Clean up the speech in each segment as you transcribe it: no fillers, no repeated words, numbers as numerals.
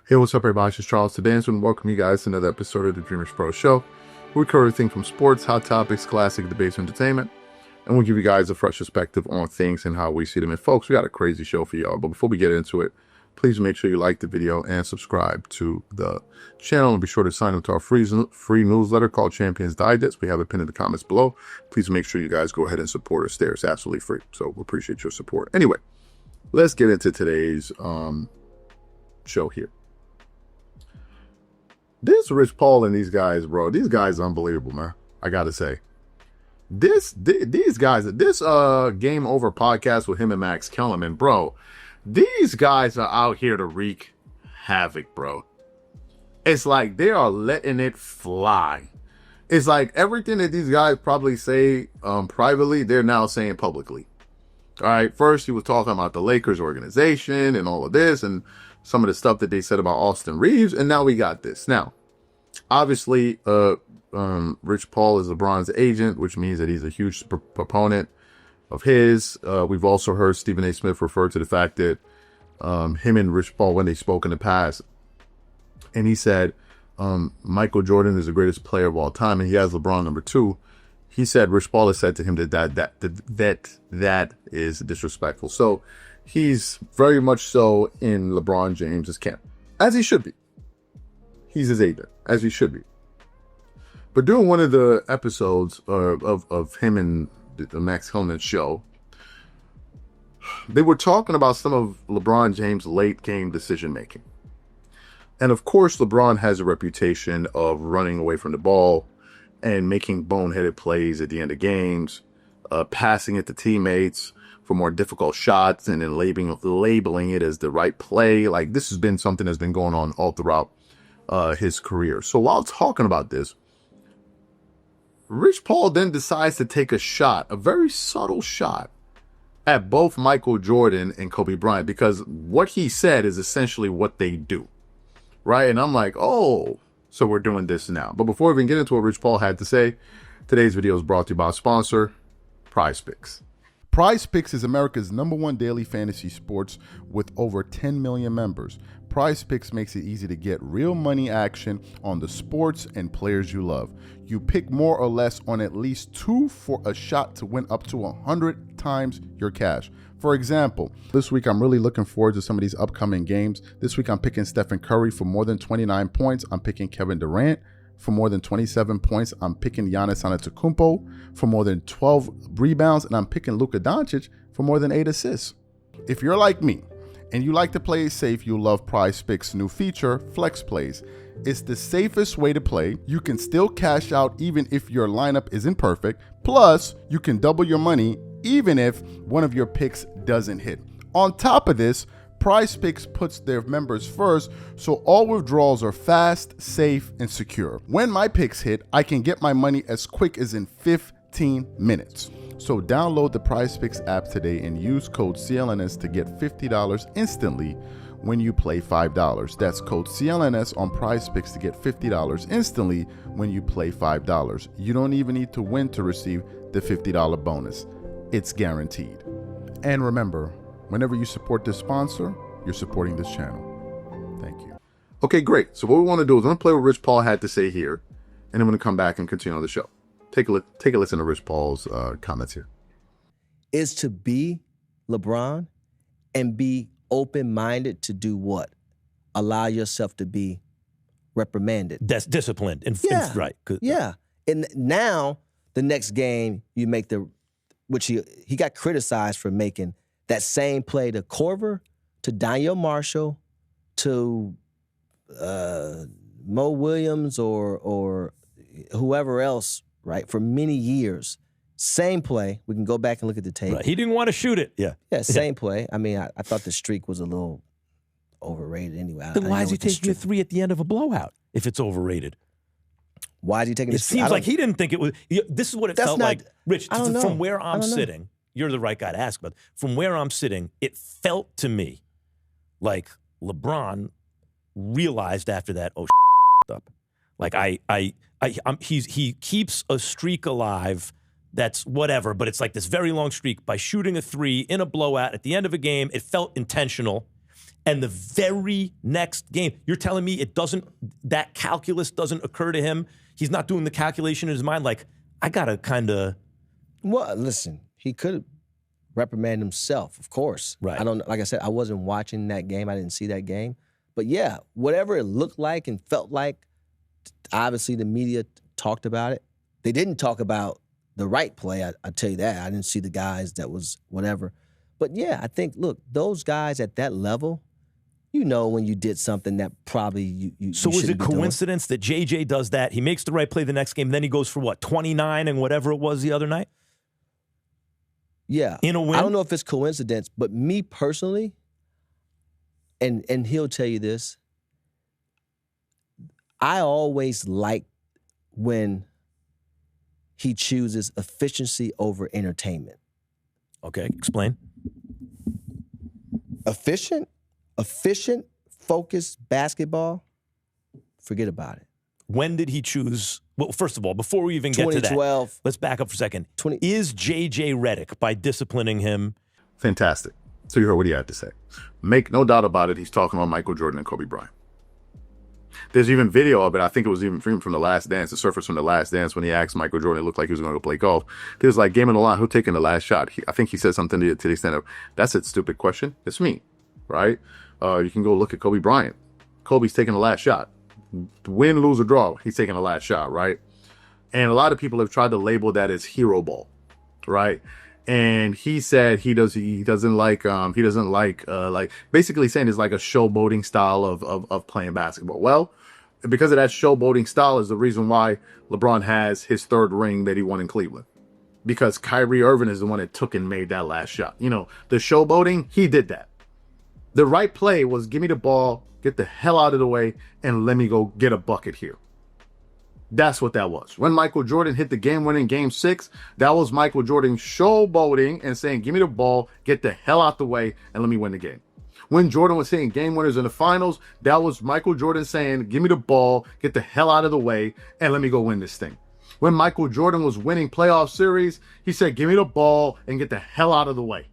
Hey, what's up, everybody? It's Charles Sebastian, and welcome you guys to another episode of the DREAMERSPRO show. We cover everything from sports, hot topics, classic debates, entertainment, and we'll give you guys a fresh perspective on things and how we see them. And folks, we got a crazy show for y'all, but before we get into it, please make sure you like the video and subscribe to the channel, and be sure to sign up to our free newsletter called Champions Digest. We have it pinned in the comments below. Please make sure you guys go ahead and support us there. It's absolutely free, so we appreciate your support. Anyway, let's get into today's show here. This Rich Paul and these guys, bro, these guys are unbelievable, man. I gotta say, these guys, this Game Over podcast with him and Max Kellerman, bro, these guys are out here to wreak havoc, bro. It's like they are letting it fly. It's like everything that these guys probably say privately, they're now saying publicly. All right, first he was talking about the Lakers organization and all of this and some of the stuff that they said about Austin Reeves, and now we got this. Now, obviously, Rich Paul is LeBron's agent, which means that he's a huge proponent of his. We've also heard Stephen A. Smith refer to the fact that him and Rich Paul, when they spoke in the past, and he said Michael Jordan is the greatest player of all time, and he has LeBron number 2. He said Rich Paul has said to him that is disrespectful. So he's very much so in LeBron James's camp, as he should be. He's his agent, as he should be. But during one of the episodes of him and the Max Kellerman show, they were talking about some of LeBron James' late game decision making. And of course, LeBron has a reputation of running away from the ball and making boneheaded plays at the end of games, passing it to teammates for more difficult shots, and then labeling it as the right play. Like, this has been something that's been going on all throughout his career. So while talking about this, Rich Paul then decides to take a shot, a very subtle shot, at both Michael Jordan and Kobe Bryant, because what he said is essentially what they do, right? And I'm like, oh, so we're doing this now. But before we even get into what Rich Paul had to say, today's video is brought to you by our sponsor, PrizePicks. PrizePicks is America's #1 daily fantasy sports with over 10 million members. PrizePicks makes it easy to get real money action on the sports and players you love. You pick more or less on at least 2 for a shot to win up to 100 times your cash. For example, this week I'm really looking forward to some of these upcoming games. This week I'm picking Stephen Curry for more than 29 points. I'm picking Kevin Durant for more than 27 points. I'm picking Giannis Antetokounmpo for more than 12 rebounds. And I'm picking Luka Doncic for more than 8 assists. If you're like me and you like to play it safe, you'll love PrizePicks' new feature, Flex Plays. It's the safest way to play. You can still cash out even if your lineup isn't perfect. Plus, you can double your money even if one of your picks doesn't hit. On top of this, PrizePicks puts their members first, so all withdrawals are fast, safe, and secure. When my picks hit, I can get my money as quick as in 15 minutes. So download the PrizePicks app today and use code CLNS to get $50 instantly when you play $5. That's code CLNS on PrizePicks to get $50 instantly when you play $5. You don't even need to win to receive the $50 bonus. It's guaranteed. And remember, whenever you support this sponsor, you're supporting this channel. Thank you. Okay, great. So what we want to do is I'm going to play what Rich Paul had to say here, and I'm going to come back and continue on the show. Take a listen to Rich Paul's comments here. Is to be LeBron and be open-minded to do what? Allow yourself to be reprimanded. That's disciplined. Right. Yeah. And now, the next game, you make which he got criticized for making that same play to Corver, to Daniel Marshall, to Mo Williams or whoever else, right, for many years. Same play. We can go back and look at the tape. Right. He didn't want to shoot it. Yeah. Yeah, same play. I mean, I thought the streak was a little overrated anyway. Then why is he taking a 3 at the end of a blowout if it's overrated? Why is he taking it? It seems like he didn't think it was. This is what it felt like. Rich, from where I'm sitting, you're the right guy to ask about. From where I'm sitting, it felt to me like LeBron realized after that, oh, up. Like he keeps a streak alive that's whatever, but it's like this very long streak by shooting a 3 in a blowout at the end of a game. It felt intentional. And the very next game, you're telling me that calculus doesn't occur to him? He's not doing the calculation in his mind like, I got to kind of... Well, listen, he could reprimand himself, of course. Right. Like I said, I wasn't watching that game. I didn't see that game. But yeah, whatever it looked like and felt like, obviously the media talked about it. They didn't talk about the right play, I tell you that. I didn't see the guys that was whatever. But yeah, I think, look, those guys at that level, you know when you did something that probably you So is it coincidence that JJ does that? He makes the right play the next game, then he goes for what, 29 and whatever it was the other night? Yeah. In a win? I don't know if it's coincidence, but me personally, and he'll tell you this, I always like when he chooses efficiency over entertainment. Okay, explain. Efficient, focused basketball, forget about it. When did he choose? Well, first of all, before we even get to that, 2012. let's back up for a second. Is J.J. Redick, by disciplining him... Fantastic. So you heard what he had to say. Make no doubt about it, he's talking about Michael Jordan and Kobe Bryant. There's even video of it. I think it was even from The Last Dance, the surface from The Last Dance, when he asked Michael Jordan, it looked like he was going to go play golf. There's like game on the line, who taking the last shot? I think he said something to the extent of, that's a stupid question. It's me, right? You can go look at Kobe Bryant. Kobe's taking the last shot. Win, lose, or draw, he's taking the last shot, right? And a lot of people have tried to label that as hero ball, right? And he said he doesn't like basically saying it's like a showboating style of playing basketball. Well, because of that showboating style is the reason why LeBron has his third ring that he won in Cleveland. Because Kyrie Irving is the one that took and made that last shot. You know, the showboating, he did that. The right play was give me the ball, get the hell out of the way, and let me go get a bucket here. That's what that was. When Michael Jordan hit the game-winning Game 6, that was Michael Jordan showboating and saying, give me the ball, get the hell out the way, and let me win the game. When Jordan was hitting game winners in the finals, that was Michael Jordan saying, give me the ball, get the hell out of the way, and let me go win this thing. When Michael Jordan was winning playoff series, he said, give me the ball and get the hell out of the way.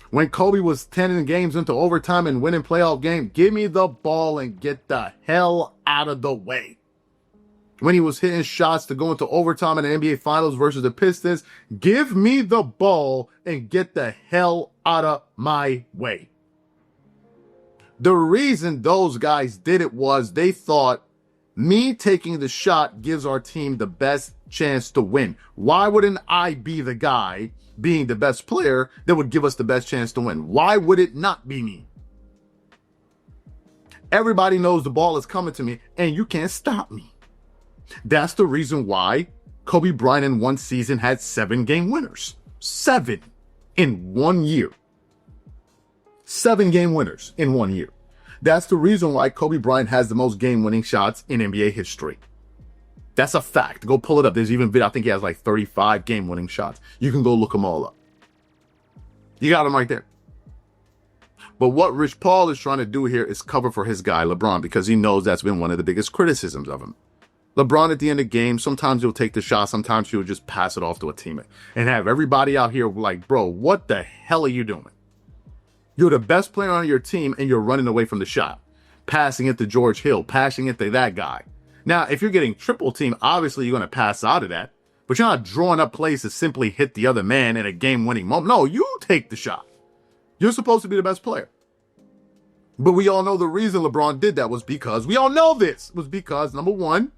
When Kobe was 10 games into overtime and winning playoff game, give me the ball and get the hell out of the way. When he was hitting shots to go into overtime in the NBA Finals versus the Pistons, give me the ball and get the hell out of my way. The reason those guys did it was they thought me taking the shot gives our team the best chance to win. Why wouldn't I be the guy being the best player that would give us the best chance to win? Why would it not be me? Everybody knows the ball is coming to me and you can't stop me. That's the reason why Kobe Bryant in one season had 7 game winners. 7 in 1 year. 7 game winners in 1 year. That's the reason why Kobe Bryant has the most game-winning shots in NBA history. That's a fact. Go pull it up. There's even video. I think he has like 35 game-winning shots. You can go look them all up. You got them right there. But what Rich Paul is trying to do here is cover for his guy, LeBron, because he knows that's been one of the biggest criticisms of him. LeBron, at the end of the game, sometimes he'll take the shot, sometimes he'll just pass it off to a teammate and have everybody out here like, bro, what the hell are you doing? You're the best player on your team and you're running away from the shot. Passing it to George Hill, passing it to that guy. Now, if you're getting triple team, obviously you're going to pass out of that. But you're not drawing up plays to simply hit the other man in a game-winning moment. No, you take the shot. You're supposed to be the best player. But we all know the reason LeBron did that was because, we all know this, was because, number one,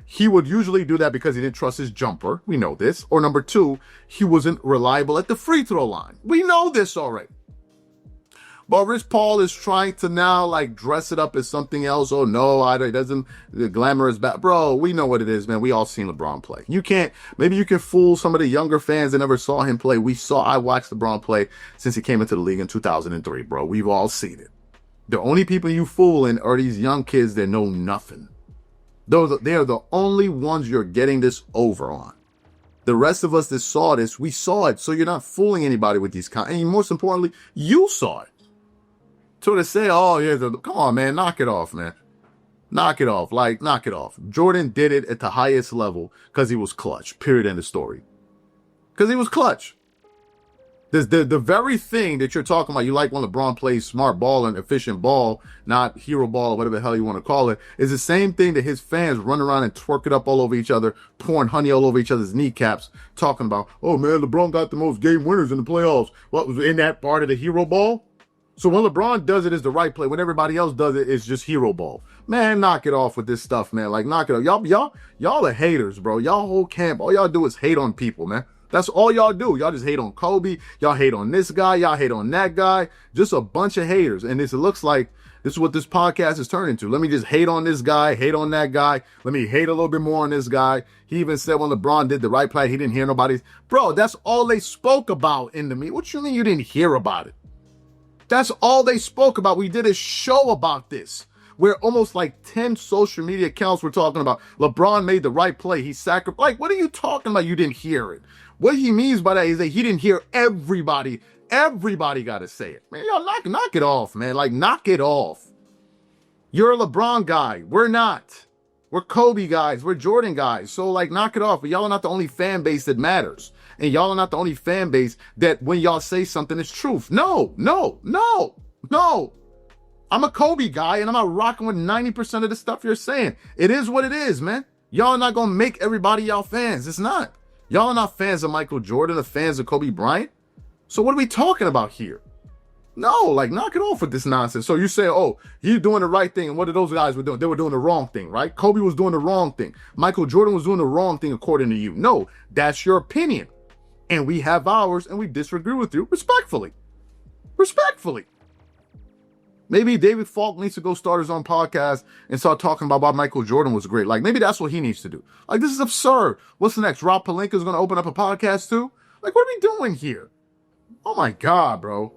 he would usually do that because he didn't trust his jumper. We know this. Or number two, he wasn't reliable at the free throw line. We know this already. But Rich Paul is trying to now like dress it up as something else. Oh no, it doesn't, the glamour is bad. Bro, we know what it is, man. We all seen LeBron play. Maybe you can fool some of the younger fans that never saw him play. I watched LeBron play since he came into the league in 2003, bro. We've all seen it. The only people you fooling are these young kids that know nothing. They are the only ones you're getting this over on. The rest of us that saw this, we saw it. So you're not fooling anybody with these and most importantly, you saw it. So to say, oh, yeah, come on, man, knock it off, man. Knock it off. Like, knock it off. Jordan did it at the highest level because he was clutch. Period. End of story. Because he was clutch. The very thing that you're talking about, you like when LeBron plays smart ball and efficient ball, not hero ball or whatever the hell you want to call it, is the same thing that his fans run around and twerk it up all over each other, pouring honey all over each other's kneecaps, talking about, oh man, LeBron got the most game winners in the playoffs. What was in that part of the hero ball? So when LeBron does it, it's the right play. When everybody else does it, it's just hero ball. Man, knock it off with this stuff, man. Like, knock it off. Y'all are haters, bro. Y'all whole camp, all y'all do is hate on people, man. That's all y'all do. Y'all just hate on Kobe. Y'all hate on this guy. Y'all hate on that guy. Just a bunch of haters. And it looks like this is what this podcast is turning into. Let me just hate on this guy, hate on that guy. Let me hate a little bit more on this guy. He even said when LeBron did the right play, he didn't hear nobody. Bro, that's all they spoke about in the meet. What you mean you didn't hear about it? That's all they spoke about. We did a show about this, where almost like 10 social media accounts were talking about LeBron made the right play. He sacrificed. Like, what are you talking about? You didn't hear it. What he means by that is that he didn't hear everybody. Everybody got to say it. Man, y'all knock it off, man. Like, knock it off. You're a LeBron guy. We're not. We're Kobe guys. We're Jordan guys. So, like, knock it off. But y'all are not the only fan base that matters. And y'all are not the only fan base that when y'all say something, it's truth. No. I'm a Kobe guy, and I'm not rocking with 90% of the stuff you're saying. It is what it is, man. Y'all are not going to make everybody y'all fans. It's not. Y'all are not fans of Michael Jordan or fans of Kobe Bryant. So what are we talking about here? No, like, knock it off with this nonsense. So you say, oh, you're doing the right thing. And what are those guys were doing? They were doing the wrong thing, right? Kobe was doing the wrong thing. Michael Jordan was doing the wrong thing according to you. No, that's your opinion. And we have ours, and we disagree with you respectfully. Respectfully. Maybe David Falk needs to go start his own podcast and start talking about why Michael Jordan was great. Like, maybe that's what he needs to do. Like, this is absurd. What's the next? Rob Pelinka is going to open up a podcast too? Like, what are we doing here? Oh my God, bro.